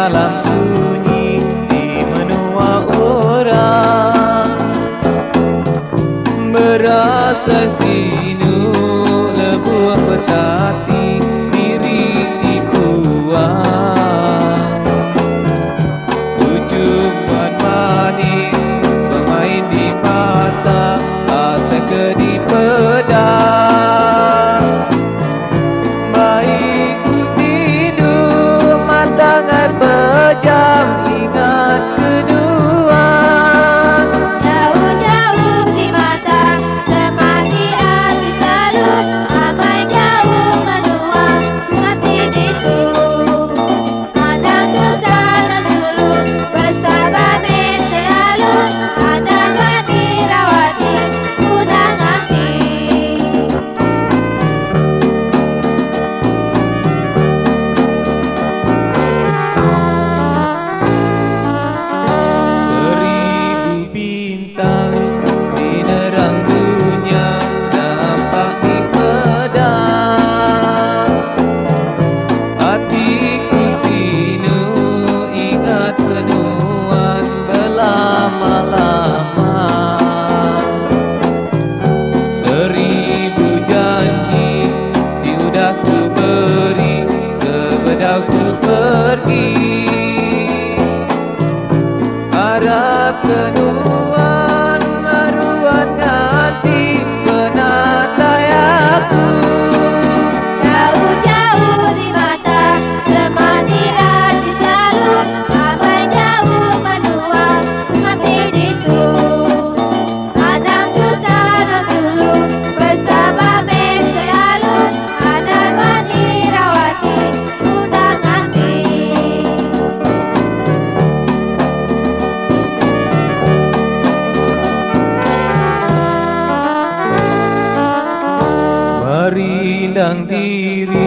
dalam sunyi di menua orang, merasa sinu lebuh petati diri tipuan. Tujuan manis bermain di mata, asa ke di pedang. Baik minum matangan pejam, ingat kedua. Jauh-jauh di mata, semati hati selalu. Amai jauh menua, mati itu. Ada kesana dulu, bersama selalu. Ada mati rawati, unang hati. Seribu bintang di nerang dunia nampak di pedang. Hatiku sinu ingat kenuan berlama-lama. Seribu janji diudah ku beri, sebedau ku pergi. Harap kenuan maruan hati penatai aku. Jauh-jauh di mata, semati hati selalu. Amai jauh menua, mati itu. Ada kesana dulu, bersama selalu. Ada mati rawati, unang hati. Merindang diri